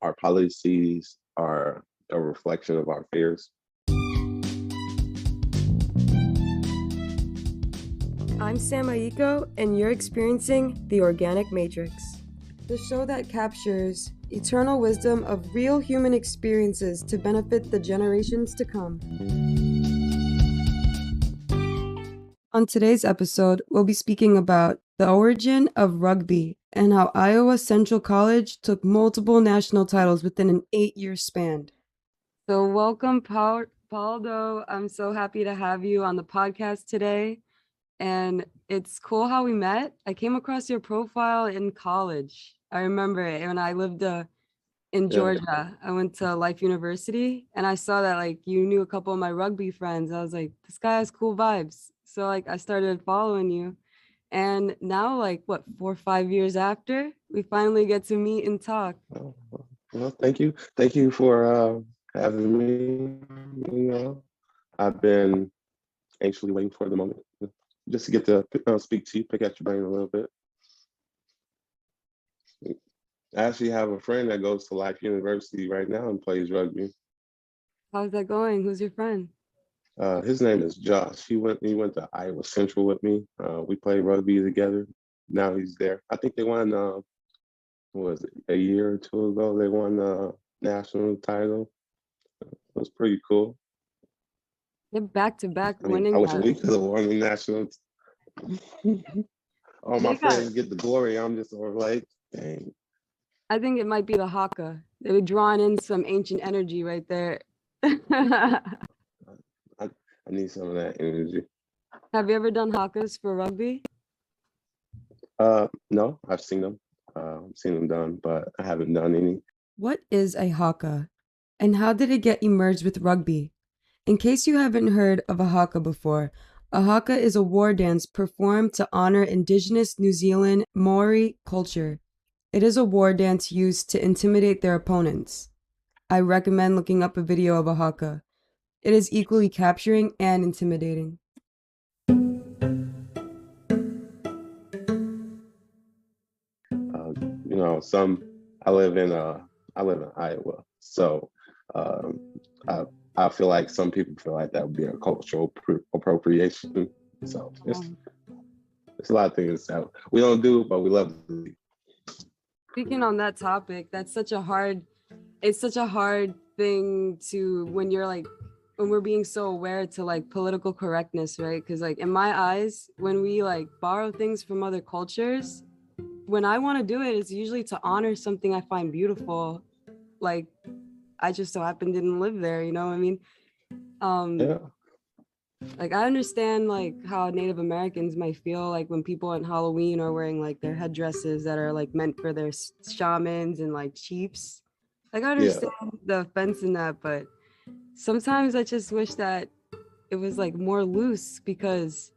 our policies are a reflection of our fears. I'm Sam Aiko, and you're experiencing The Organic Matrix, the show that captures eternal wisdom of real human experiences to benefit the generations to come. On today's episode, we'll be speaking about the origin of rugby and how Iowa Central College took multiple national titles within an 8-year span. So welcome, Pauldo. I'm so happy to have you on the podcast today. And it's cool how we met. I came across your profile in college. I remember it when I lived in Georgia. I went to Life University and I saw that like you knew a couple of my rugby friends. I was like, this guy has cool vibes. So like I started following you. And now like what, 4 or 5 years after, we finally get to meet and talk. Well, thank you. Thank you for having me. I've been anxiously waiting for the moment just to get to speak to you, pick at your brain a little bit. I actually have a friend that goes to Life University right now and plays rugby. How's that going? Who's your friend? His name is Josh. He went to Iowa Central with me. We played rugby together. Now he's there. I think they won, what was it, a year or two ago? They won the national title. It was pretty cool. They're back-to-back I mean, winning. I wish we could have won the national. All my friends get the glory. I'm just sort of like, dang. I think it might be the haka. They were drawing in some ancient energy right there. I need some of that energy. Have you ever done hakas for rugby? No, I've seen them. Seen them done, but I haven't done any. What is a haka, and how did it get emerged with rugby? In case you haven't heard of a haka before, a haka is a war dance performed to honor Indigenous New Zealand Maori culture. It is a war dance used to intimidate their opponents. I recommend looking up a video of a haka. It is equally capturing and intimidating. I live in Iowa, so I feel like some people feel like that would be a cultural appropriation. So it's a lot of things that we don't do, but we love to do. Speaking on that topic, it's such a hard thing to when we're being so aware to like political correctness, right? Because like in my eyes, when we like borrow things from other cultures, when I want to do it, it's usually to honor something I find beautiful. Like I just so happen didn't live there, you know what I mean? Like I understand like how Native Americans might feel like when people on Halloween are wearing like their headdresses that are like meant for their shamans and like chiefs. Like I understand the offense in that, but sometimes I just wish that it was like more loose, because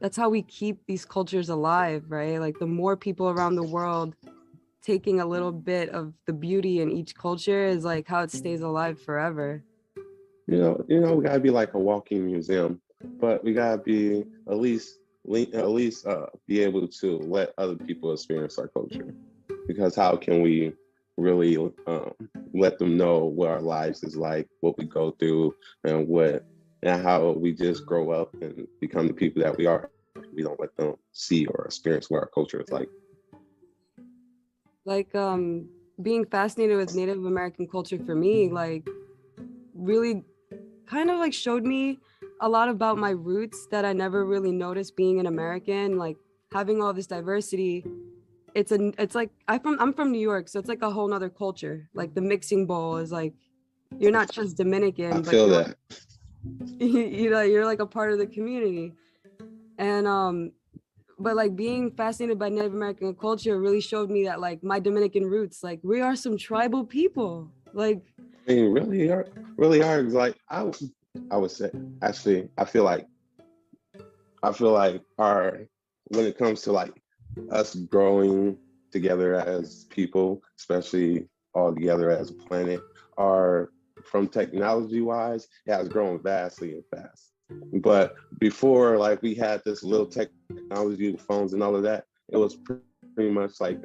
that's how we keep these cultures alive, right? Like the more people around the world taking a little bit of the beauty in each culture is like how it stays alive forever. We gotta be like a walking museum, but we gotta be at least be able to let other people experience our culture, because how can we really let them know what our lives is like, what we go through, and how we just grow up and become the people that we are. We don't let them see or experience what our culture is like. Like being fascinated with Native American culture for me, like really kind of like showed me a lot about my roots that I never really noticed being an American. Like having all this diversity, it's like I'm from New York, so it's like a whole nother culture. Like the mixing bowl is like, you're not just Dominican, but feel that. You're like a part of the community. And but like being fascinated by Native American culture really showed me that like my Dominican roots, like we are some tribal people. Like I mean, really are like I would say actually I feel like when it comes to like us growing together as people, especially all together as a planet, from technology wise, it has grown vastly and fast. But before, like we had this little technology, phones and all of that, it was pretty much like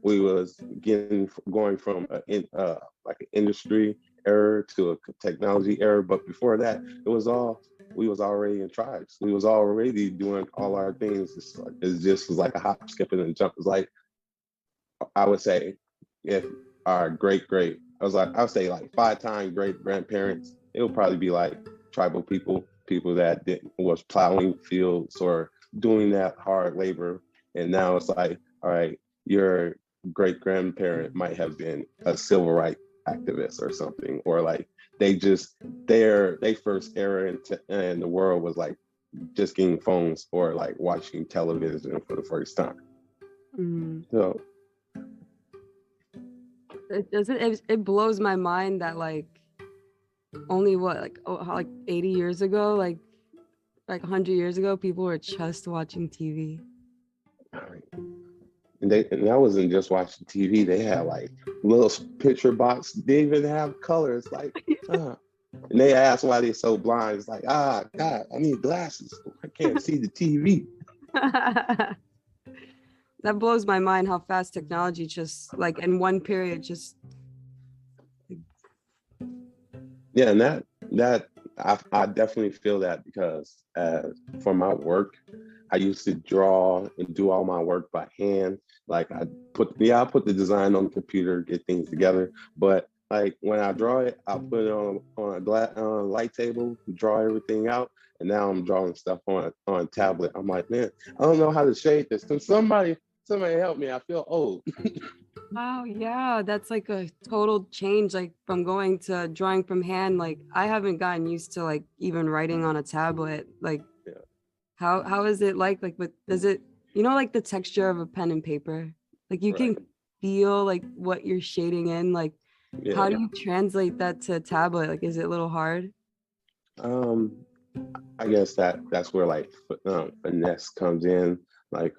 we was going from like an industry era to a technology era. But before that, we was already in tribes. We was already doing all our things. It just was like a hop, skip, and a jump. It's like I would say if our I would say like 5-time great grandparents, it would probably be like tribal people that was plowing fields or doing that hard labor. And now it's like, all right, your great grandparent might have been a civil rights activist or something, or like they first era in the world was like just getting phones or like watching television for the first time. Mm. So It blows my mind that like only like 80 years ago, like 100 years ago, people were just watching TV. and that wasn't just watching TV. They had like little picture box. They even have colors like. And they ask why they're so blind. It's like, God, I need glasses. I can't see the TV. That blows my mind how fast technology just like in one period just. Yeah, and that I definitely feel that because for my work, I used to draw and do all my work by hand. Like I put the design on the computer, get things together. But like when I draw it, I put it on a light table, draw everything out, and now I'm drawing stuff on a tablet. I'm like, man, I don't know how to shade this. Can somebody help me? I feel old. Oh yeah, that's like a total change, like from going to drawing from hand. Like I haven't gotten used to like even writing on a tablet. Like Yeah. how is it like does it like the texture of a pen and paper? Like you can feel like what you're shading in. Like how do you translate that to a tablet? Like is it a little hard? I guess that's where like finesse comes in. Like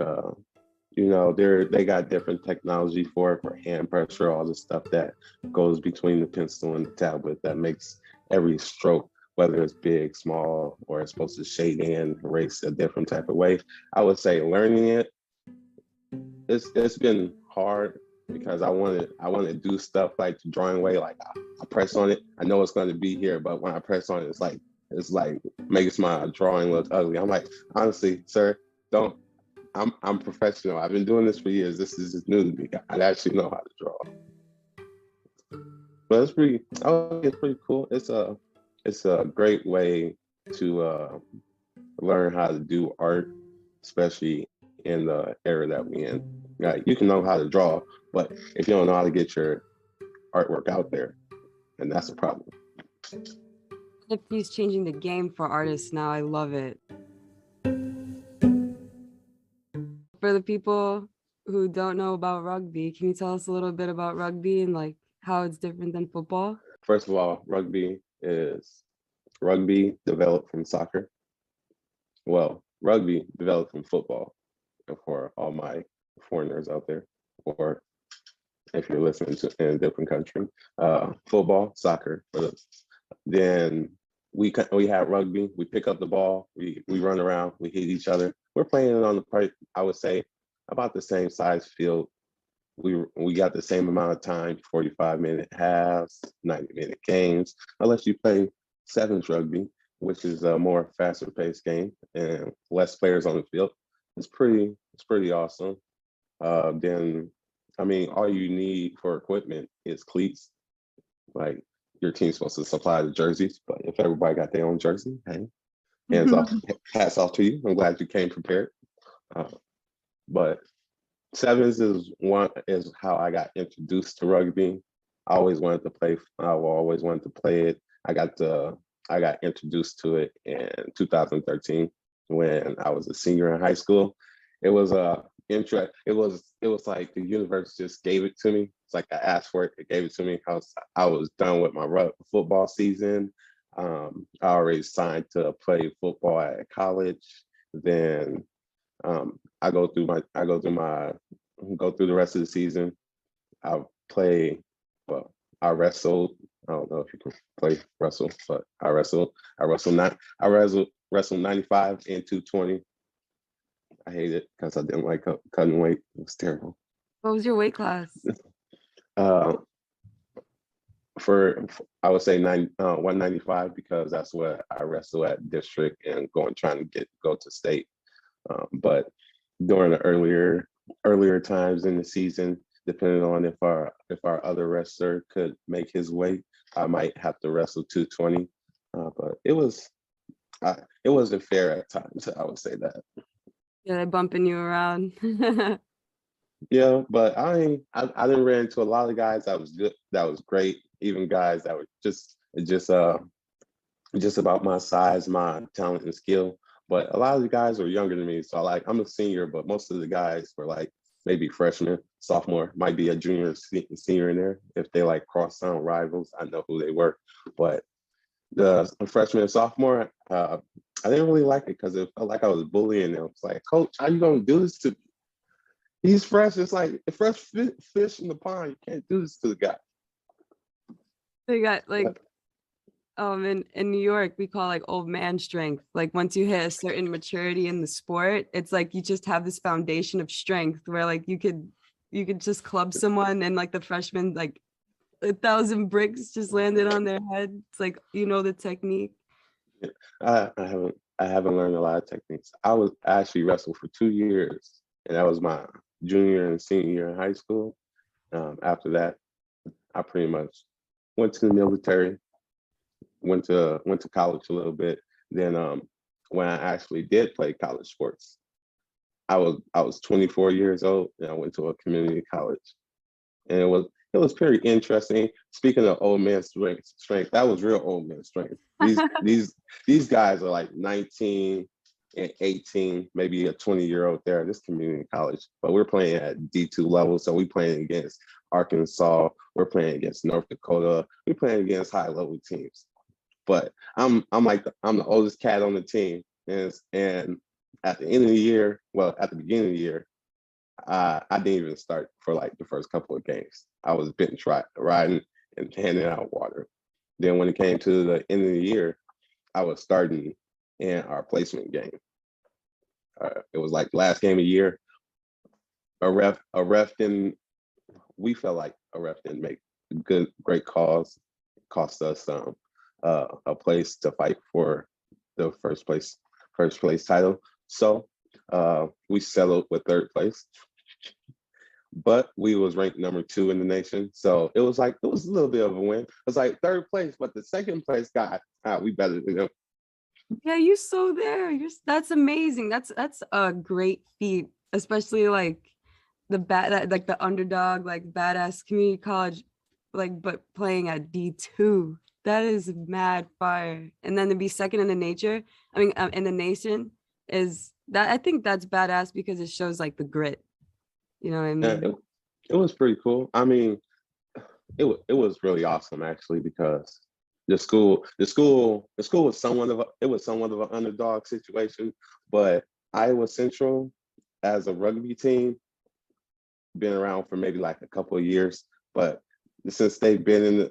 they got different technology for hand pressure, all the stuff that goes between the pencil and the tablet that makes every stroke, whether it's big, small, or it's supposed to shade in, erase a different type of way. I would say learning it's been hard because I want to do stuff like the drawing way. Like I press on it, I know it's going to be here, but when I press on it, it's like makes my drawing look ugly. I'm like, honestly, sir, don't. I'm professional. I've been doing this for years. This is just new to me. I actually know how to draw. But it's pretty cool. It's a great way to learn how to do art, especially in the era that we're in. Like, you can know how to draw, but if you don't know how to get your artwork out there, then that's a problem. He's changing the game for artists now. I love it. For the people who don't know about rugby, can you tell us a little bit about rugby and like how it's different than football? First of all, rugby developed from soccer. Well, rugby developed from football, for all my foreigners out there, or if you're listening to in a different country. Football, soccer. Then we have rugby. We pick up the ball. We run around. We hit each other. We're playing it on the part, I would say, about the same size field. We got the same amount of time, 45-minute halves, 90-minute games, unless you play sevens rugby, which is a more faster paced game and less players on the field. It's pretty awesome. Then, I mean, all you need for equipment is cleats. Like your team's supposed to supply the jerseys, but if everybody got their own jersey, hey, hats off to you. I'm glad you came prepared. But sevens is how I got introduced to rugby. I always wanted to play. I always wanted to play it. I got introduced to it in 2013 when I was a senior in high school. It was it was like the universe just gave it to me. It's like I asked for it, it gave it to me. I was done with my football season. I already signed to play football at college. Then I go through the rest of the season. I play, well, I wrestled. I don't know if you can play wrestle, but I wrestled 95 and 220. I hate it because I didn't like cutting weight. It was terrible. What was your weight class? Uh, for I would say 195 because that's what I wrestle at district and trying to go to state. But during the earlier times in the season, depending on if our other wrestler could make his weight, I might have to wrestle 220. But it wasn't fair at times. I would say that. Yeah, they're bumping you around. Yeah, but I didn't run into a lot of guys that was good, that was great. Even guys that were just about my size, my talent and skill. But a lot of the guys were younger than me. So like I'm a senior, but most of the guys were like maybe freshman, sophomore, might be a junior, senior in there. If they like crosstown rivals, I know who they were. But the freshman and sophomore, I didn't really like it because it felt like I was bullying them. It's like, coach, how you gonna do this to me? He's fresh. It's like a fresh fish in the pond. You can't do this to the guy. They got like in New York we call like old man strength. Like once you hit a certain maturity in the sport, it's like you just have this foundation of strength where like you could just club someone and like the freshman like 1,000 bricks just landed on their head. It's like the technique. I haven't learned a lot of techniques. I actually wrestled for 2 years, and that was my junior and senior year in high school. After that, I pretty much went to the military, went to college a little bit. Then when I actually did play college sports, I was 24 years old, and I went to a community college, and it was pretty interesting. Speaking of old man strength, that was real old man strength. These guys are like 19 and 18, maybe a 20-year-old there at this community college, but we're playing at D2 level, so we playing against Arkansas, we're playing against North Dakota, we're playing against high level teams. But I'm the oldest cat on the team, and at the end of the year, well, at the beginning of the year, I didn't even start for like the first couple of games. I was bench riding and handing out water. Then when it came to the end of the year, I was starting in our placement game. It was like last game of the year. A ref didn't. We felt like a ref didn't make great calls. It cost us a place to fight for the first place title. So we settled with third place, but we was ranked number 2 in the nation. So it was a little bit of a win. It was like third place, but the second place guy, we better than them. Yeah, you so there. That's amazing. That's a great feat, especially like like the underdog, like badass community college, like but playing at D2. That is mad fire. And then to be second in the in the nation is that I think that's badass because it shows like the grit. You know what I Yeah, mean? it was pretty cool. I mean, it was really awesome actually because the school was somewhat of an underdog situation, but Iowa Central as a rugby team been around for maybe like a couple of years, but since they've been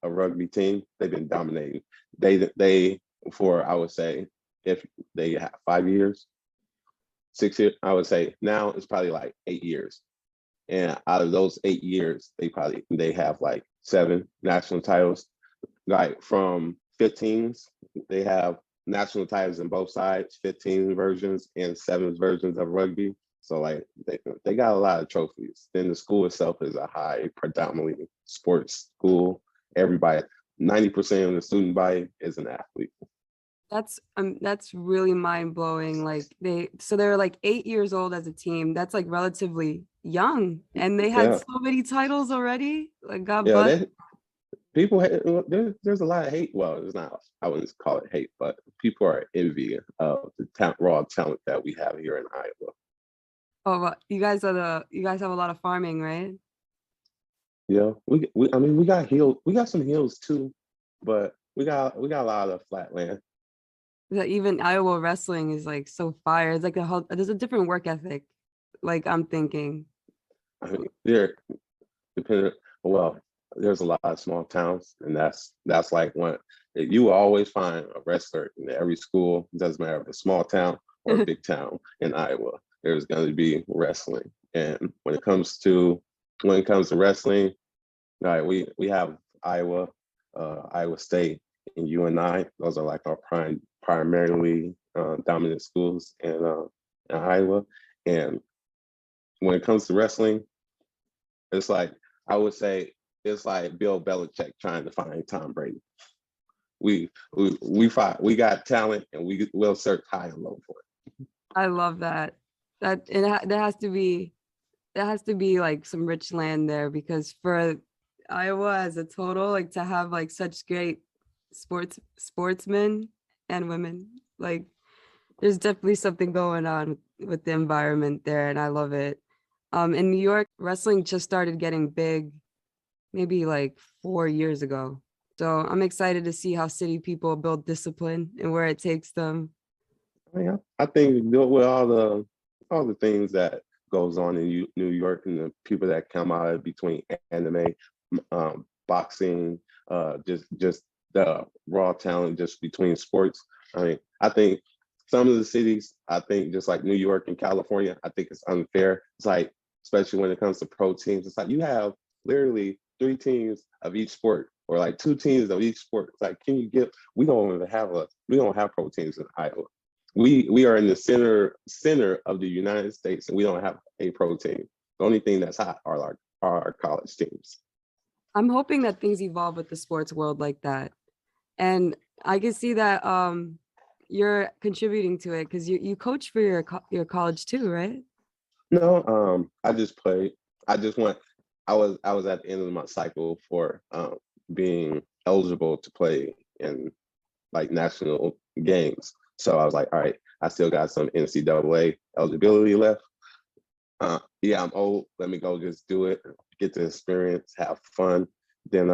a rugby team, they've been dominating. They for I would say if they have 5 years, 6 years, I would say now it's probably like 8 years. And out of those 8 years, they have like 7 national titles. Like from 15s, they have national titles in both sides, 15 versions and 7 versions of rugby. So like they got a lot of trophies. Then the school itself is a high predominantly sports school. Everybody, 90% of the student body is an athlete. That's really mind blowing. Like they're like 8 years old as a team. That's like relatively young, and they had Yeah, so many titles already. Like God yeah. bless. People there's a lot of hate. Well, it's not. I wouldn't call it hate, but people are envy of the raw talent that we have here in Iowa. Oh, well, you guys have a lot of farming, right? Yeah, I mean, we got hills. We got some hills too, but we got a lot of flat land. That even Iowa wrestling is like so fire. It's like there's a different work ethic. Like I'm thinking. I mean, depending. Well, there's a lot of small towns, and that's like one. You will always find a wrestler in every school. It doesn't matter if it's a small town or a big town in Iowa. There's going to be wrestling. And when it comes to wrestling, like we have Iowa, Iowa State, and UNI. Those are like our primarily dominant schools in Iowa. And when it comes to wrestling, it's like I would say it's like Bill Belichick trying to find Tom Brady. We got talent, and will search high and low for it. I love that. There has to be like some rich land there, because for Iowa as a total, like to have like such great sportsmen and women, like there's definitely something going on with the environment there, and I love it. In New York, wrestling just started getting big maybe like 4 years ago. So I'm excited to see how city people build discipline and where it takes them. Yeah, I think with all the things that goes on in New York, and the people that come out of between anime, boxing, just the raw talent just between sports. I mean, I think some of the cities, I think just like New York and California, I think it's unfair. It's like, especially when it comes to pro teams, it's like you have literally 3 teams of each sport, or like 2 teams of each sport. It's like, we don't have pro teams in Iowa. We are in the center of the United States, and we don't have a pro team. The only thing that's hot are our college teams. I'm hoping that things evolve with the sports world like that. And I can see that you're contributing to it, because you coach for your college too, right? No, I just played. I just went. I was at the end of my cycle for being eligible to play in like national games. So I was like, all right, I still got some NCAA eligibility left. Yeah, I'm old. Let me go just do it, get the experience, have fun. Then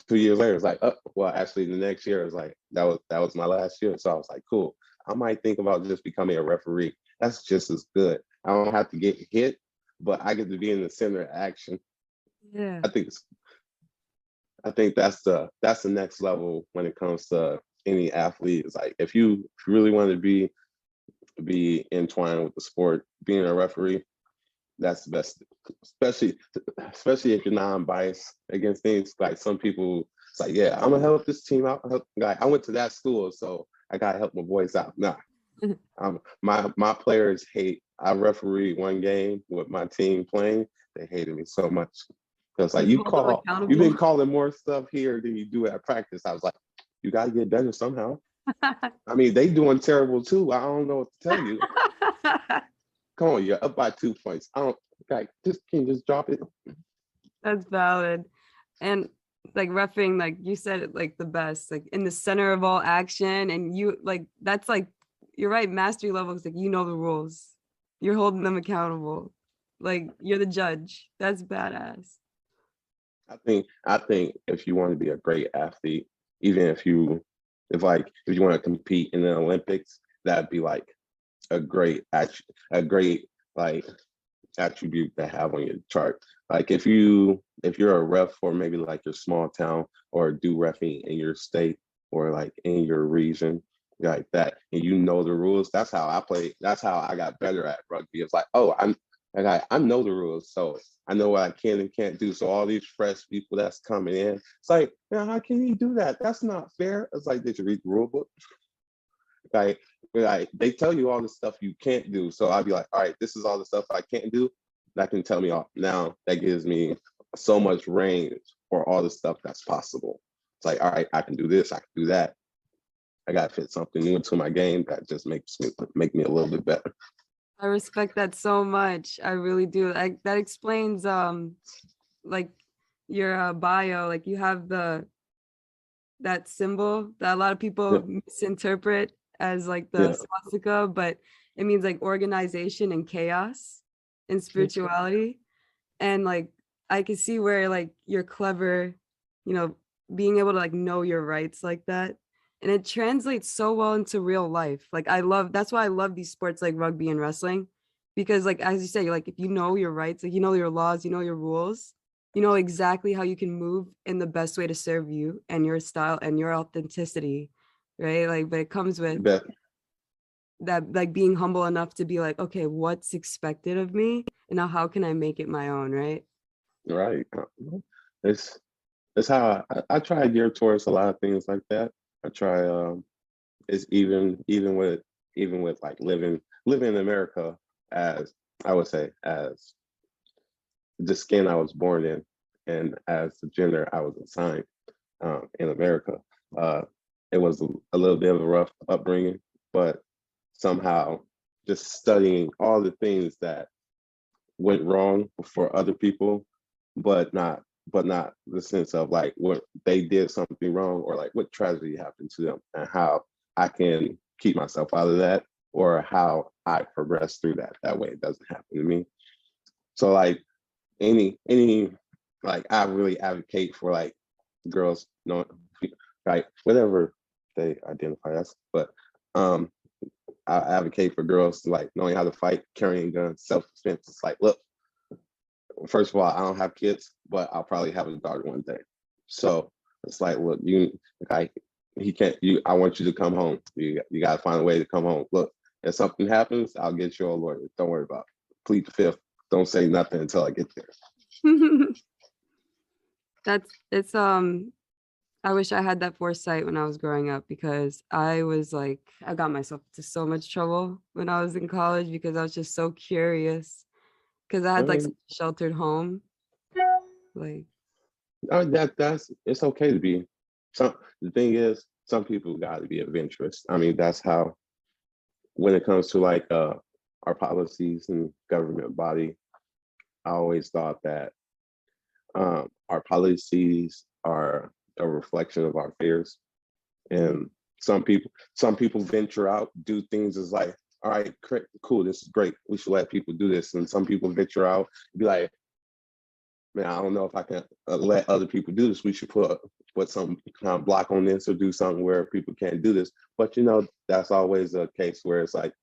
2 years later, it's like, oh, well, actually, the next year is like that was my last year. So I was like, cool. I might think about just becoming a referee. That's just as good. I don't have to get hit, but I get to be in the center of action. Yeah. I think that's the next level when it comes to any athlete. It's like if you really want to be entwined with the sport, being a referee, that's the best. Especially if you're non-biased against things. Like some people, it's like, yeah, I'm gonna help this team out. Like I went to that school, so I gotta help my boys out. Nah, my players hate. I refereed one game with my team playing. They hated me so much. Because like you've been calling more stuff here than you do at practice. I was like, you got to get better somehow. I mean, they doing terrible too. I don't know what to tell you. Come on, you're up by 2 points. I don't like can you just drop it? That's valid. And like reffing, like you said it like the best, like in the center of all action. And you like that's like you're right, mastery levels, like you know the rules. You're holding them accountable. Like you're the judge. That's badass. I think if you want to be a great athlete, even if you want to compete in the Olympics, that'd be like a great like attribute to have on your chart. Like if you're a ref for maybe like your small town, or do reffing in your state or like in your region like that, and you know the rules. That's how I play. That's how I got better at rugby. It's like, oh, I know the rules, so I know what I can and can't do. So all these fresh people that's coming in, it's like, man, how can you do that? That's not fair. It's like, did you read the rule book? Like they tell you all the stuff you can't do. So I'd be like, all right, this is all the stuff I can't do. That can tell me all. Now that gives me so much range for all the stuff that's possible. It's like, all right, I can do this, I can do that. I gotta fit something new into my game that just make me a little bit better. I respect that so much. I really do. That explains like your bio. Like you have that symbol that a lot of people misinterpret as like the swastika, but it means like organization and chaos and spirituality. And like I can see where like you're clever, being able to like know your rights like that. And it translates so well into real life. Like that's why I love these sports like rugby and wrestling, because like as you say, like if you know your rights, like you know your laws, you know your rules, you know exactly how you can move in the best way to serve you and your style and your authenticity, right? Like, but it comes with that like being humble enough to be like, okay, what's expected of me and now how can I make it my own, right? Right. It's it's how I try to gear towards a lot of things like that. I try it's even with like living in America as I would say as the skin I was born in and as the gender I was assigned in America. Uh, it was a little bit of a rough upbringing, but somehow just studying all the things that went wrong for other people, but not the sense of like what they did something wrong or like what tragedy happened to them and how I can keep myself out of that or how I progress through that. That way it doesn't happen to me. So like any like I really advocate for like girls knowing like whatever they identify as, but um I advocate for girls to like knowing how to fight, carrying guns, self-defense. It's like, look, first of all, I don't have kids, but I'll probably have a daughter one day. So it's like, look, you like he can't you I want you to come home. You gotta find a way to come home. Look, if something happens, I'll get you a lawyer. Don't worry about it. Plead the fifth. Don't say nothing until I get there. That's it's I wish I had that foresight when I was growing up because I was like I got myself into so much trouble when I was in college because I was just so curious because I I had like such mean, a sheltered home. Like that's it's okay to be some the thing is some people gotta be adventurous. I mean, that's how when it comes to like our policies and government body, I always thought that our policies are a reflection of our fears. And some people venture out, do things as like, all right, cool, this is great. We should let people do this. And some people venture out, be like, man, I don't know if I can let other people do this. We should put some kind of block on this or do something where people can't do this. But that's always a case where it's like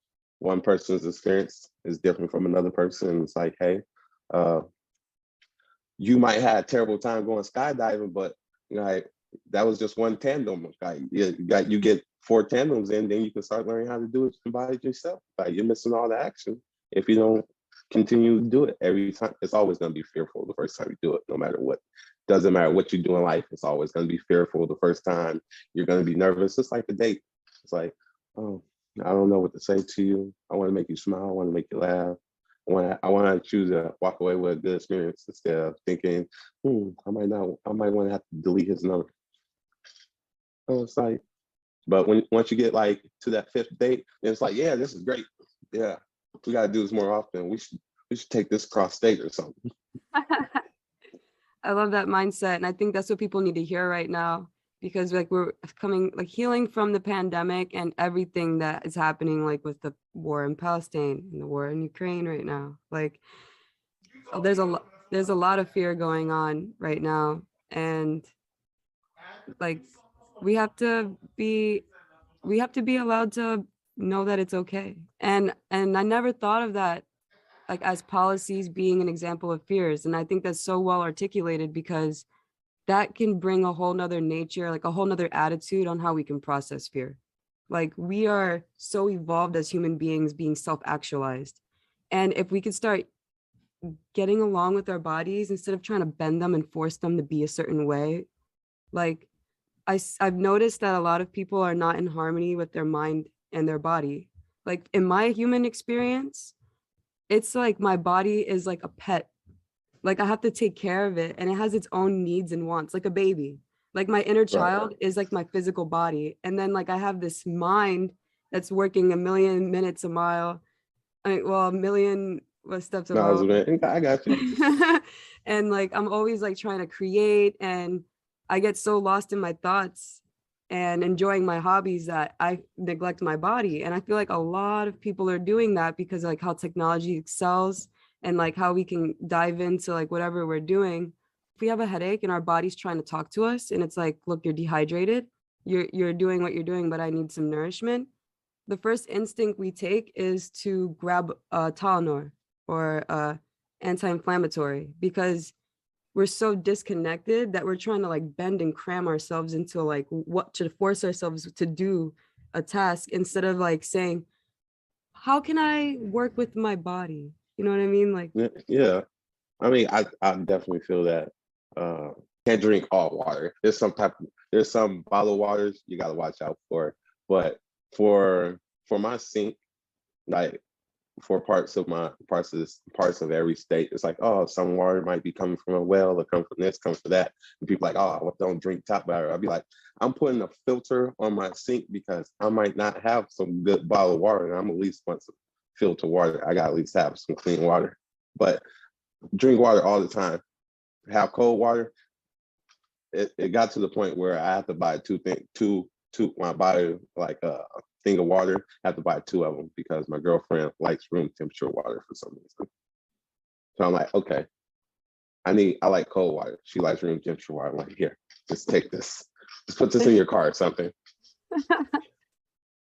one person's experience is different from another person. It's like, hey, uh, you might have a terrible time going skydiving, but like that was just one tandem. Like you get four tandems in, then you can start learning how to do it by yourself. Like you're missing all the action if you don't continue to do it every time. It's always going to be fearful the first time you do it, no matter what. Doesn't matter what you do in life. It's always going to be fearful the first time. You're going to be nervous. It's like a date. It's like, oh, I don't know what to say to you. I want to make you smile. I want to make you laugh. I want to choose to walk away with a good experience instead of thinking, I might want to have to delete his number. So it's like, but once you get like to that fifth date, then it's like, yeah, this is great. Yeah, we got to do this more often. We should take this cross state or something. I love that mindset. And I think that's what people need to hear right now because like we're coming like healing from the pandemic and everything that is happening like with the war in Palestine and the war in Ukraine right now. Like there's a lot of fear going on right now. And like we have to be allowed to know that it's okay. And I never thought of that like as policies being an example of fears. And I think that's so well articulated because that can bring a whole nother nature, like a whole nother attitude on how we can process fear. Like we are so evolved as human beings being self-actualized. And if we could start getting along with our bodies instead of trying to bend them and force them to be a certain way, like I've noticed that a lot of people are not in harmony with their mind and their body. Like in my human experience, it's like my body is like a pet. Like I have to take care of it and it has its own needs and wants, like a baby. Like my inner Right. child is like my physical body. And then like I have this mind that's working a million minutes a mile. A million steps a Miles mile. of it. I got you. And like I'm always like trying to create and I get so lost in my thoughts and enjoying my hobbies that I neglect my body. And I feel like a lot of people are doing that because like how technology excels and like how we can dive into like whatever we're doing. If we have a headache and our body's trying to talk to us and it's like, look, you're dehydrated, you're doing what you're doing, but I need some nourishment. The first instinct we take is to grab a Tylenol or anti-inflammatory because we're so disconnected that we're trying to like bend and cram ourselves into like what to force ourselves to do a task instead of like saying, how can I work with my body? You know what I mean? Like, Yeah. I mean, I definitely feel that. Can't drink all water. There's some bottled waters you got to watch out for. But for my sink, like for parts of every state, it's like, oh, some water might be coming from a well or come from this, come from that. And people like, oh, well, don't drink tap water. I'll be like, I'm putting a filter on my sink because I might not have some good bottled water, and I'm at least want some filter water. I got to at least have some clean water. But drink water all the time. Have cold water. It got to the point where I have to buy two when I buy like a thing of water, I have to buy two of them because my girlfriend likes room temperature water for some reason. So I'm like, okay, I like cold water. She likes room temperature water. I'm like, here, just take this. Just put this in your car or something.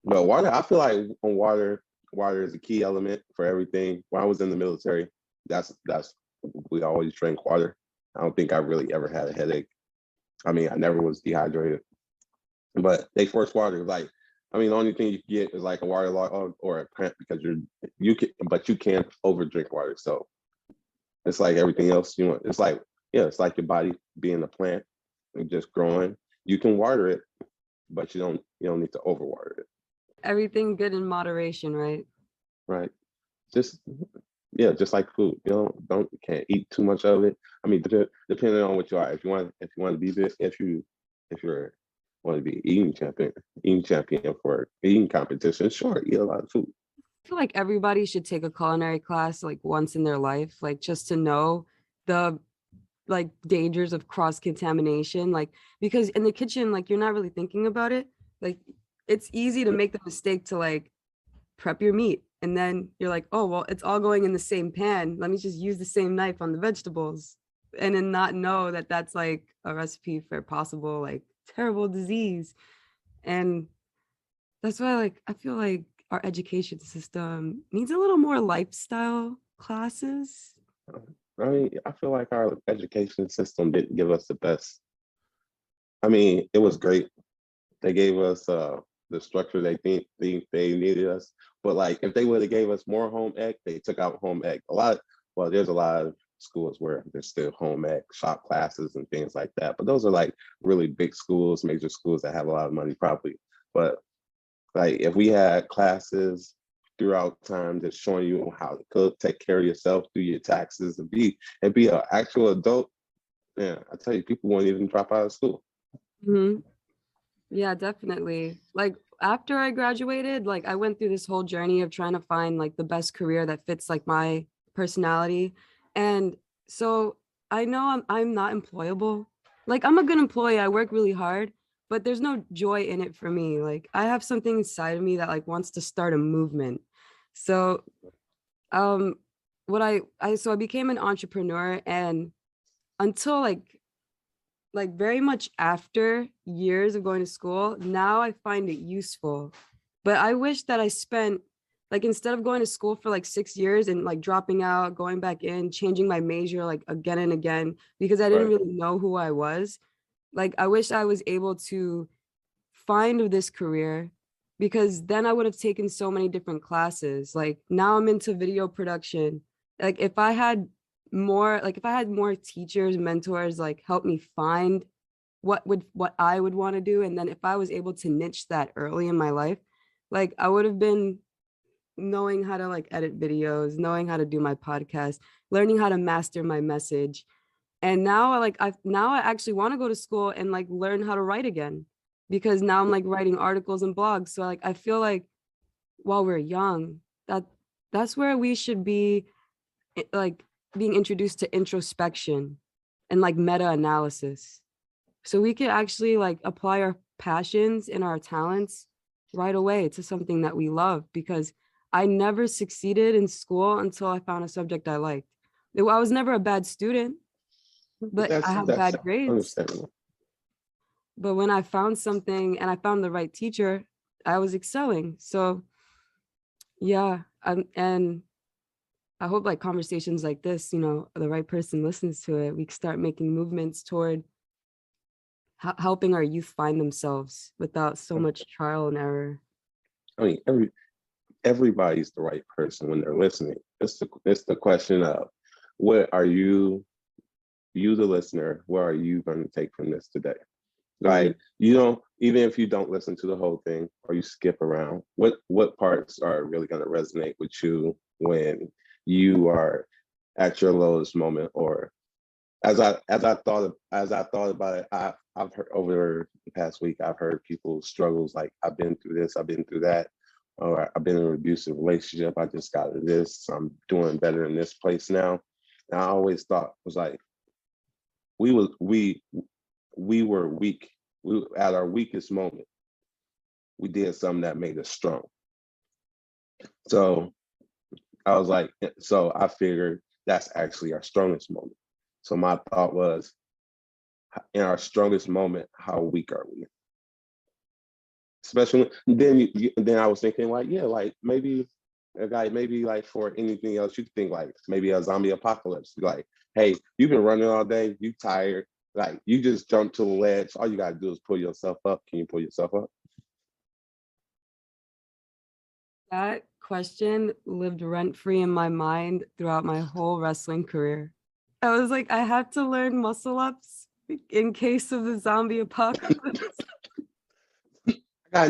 But water, I feel like on water is a key element for everything. When I was in the military, that's we always drank water. I don't think I really ever had a headache. I mean, I never was dehydrated. But they force water. Like, I mean, the only thing you can get is like a water log or a cramp because you can't over drink water. So it's like everything else you want. It's like, yeah, it's like your body being a plant and just growing. You can water it, but you don't need to overwater it. everything good in moderation, right? Right. Just yeah, just like food. You can't eat too much of it. I mean, depending on what you are. If you want to be big, if you're want to be eating champion for eating competition, sure, eat a lot of food. I feel like everybody should take a culinary class like once in their life, like just to know the like dangers of cross contamination. Like, because in the kitchen, like you're not really thinking about it. Like, it's easy to make the mistake to like prep your meat and then you're like, oh well, it's all going in the same pan, let me just use the same knife on the vegetables, and then not know that that's like a recipe for possible like terrible disease. And that's why like I feel like our education system needs a little more lifestyle classes. I mean, I feel like our education system didn't give us the best. I mean, it was great. They gave us the structure they needed us. But like, if they would have gave us more home ec, they took out home ec. There's a lot of schools where there's still home ec, shop classes, and things like that. But those are like really big schools, major schools that have a lot of money, probably. But like, if we had classes throughout time just showing you how to cook, take care of yourself, do your taxes, and be an actual adult, yeah, I tell you, people won't even drop out of school. Mm-hmm. Yeah, definitely. Like after I graduated, like I went through this whole journey of trying to find like the best career that fits like my personality. And so I know I'm not employable. Like I'm a good employee, I work really hard, but there's no joy in it for me. Like I have something inside of me that like wants to start a movement. So um what I became an entrepreneur, and until like very much after years of going to school, now I find it useful. But I wish that I spent like, instead of going to school for like 6 years and like dropping out, going back in, changing my major like again and again because I didn't Right. really know who I was. Like I wish I was able to find this career, because then I would have taken so many different classes. Like now I'm into video production. Like if I had more teachers, mentors, like help me find what I would want to do. And then if I was able to niche that early in my life, like I would have been knowing how to like edit videos, knowing how to do my podcast, learning how to master my message. And now I actually want to go to school and like learn how to write again, because now I'm like writing articles and blogs. So like I feel like while we're young, that's where we should be like being introduced to introspection and like meta-analysis, so we could actually like apply our passions and our talents right away to something that we love. Because I never succeeded in school until I found a subject I liked. I was never a bad student, but I had That's bad grades. understandable. But when I found something and I found the right teacher, I was excelling. So yeah, and I hope like conversations like this, the right person listens to it. We can start making movements toward helping our youth find themselves without so much trial and error. I mean, everybody's the right person when they're listening. It's the question of, what are you the listener, what are you going to take from this today? Like, you don't, even if you don't listen to the whole thing or you skip around, what parts are really going to resonate with you when you are at your lowest moment? Or as I thought about it, I've heard over the past week, I've heard people's struggles, like, I've been through this, I've been through that, or I've been in an abusive relationship, I just got to this, I'm doing better in this place now. And I always thought, was like, we were weak. We were at our weakest moment, we did something that made us strong. So I was like, so I figured that's actually our strongest moment. So my thought was, in our strongest moment, how weak are we? Especially then I was thinking, like, yeah, like, maybe like, for anything else, you could think, like, maybe a zombie apocalypse. Like, hey, you've been running all day, you tired, like, you just jumped to the ledge, all you gotta do is pull yourself up. Can you pull yourself up? That question lived rent-free in my mind throughout my whole wrestling career. I was like, I have to learn muscle ups in case of the zombie apocalypse. I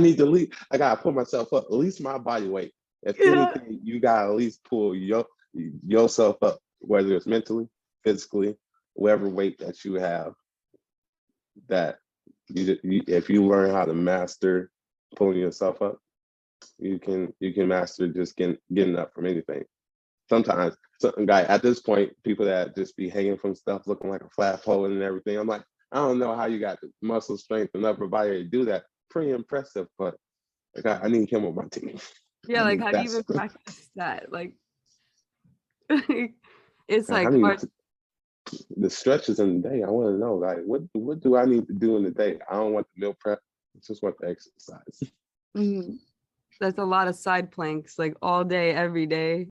gotta pull myself up, at least my body weight. If anything, you gotta at least pull yourself up, whether it's mentally, physically, whatever weight that you have. That if you learn how to master pulling yourself up, you can master just getting up from anything. Sometimes, at this point, people that just be hanging from stuff, looking like a flagpole and everything, I'm like, I don't know how you got the muscle strength and upper body to do that. Pretty impressive, but like, I need him on my team. Yeah, like, how do you even practice that? Like, it's like the stretches in the day. I want to know, like, what do I need to do in the day? I don't want the meal prep. I just want the exercise. That's a lot of side planks, like, all day, every day.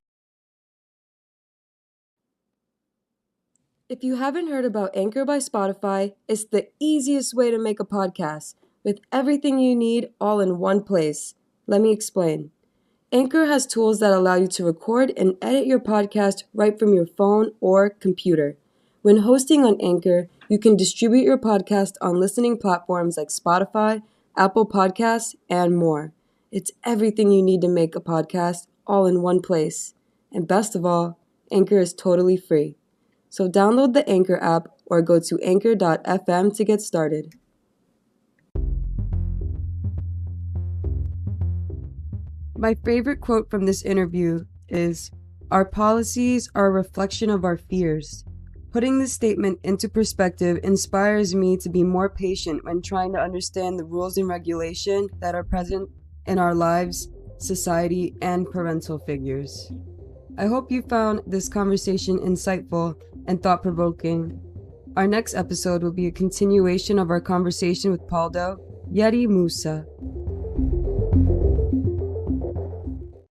If you haven't heard about Anchor by Spotify, it's the easiest way to make a podcast with everything you need all in one place. Let me explain. Anchor has tools that allow you to record and edit your podcast right from your phone or computer. When hosting on Anchor, you can distribute your podcast on listening platforms like Spotify, Apple Podcasts, and more. It's everything you need to make a podcast all in one place. And best of all, Anchor is totally free. So download the Anchor app or go to anchor.fm to get started. My favorite quote from this interview is, "Our policies are a reflection of our fears." Putting this statement into perspective inspires me to be more patient when trying to understand the rules and regulation that are present in our lives, society, and parental figures. I hope you found this conversation insightful and thought-provoking. Our next episode will be a continuation of our conversation with Pauldo Yetti Musa.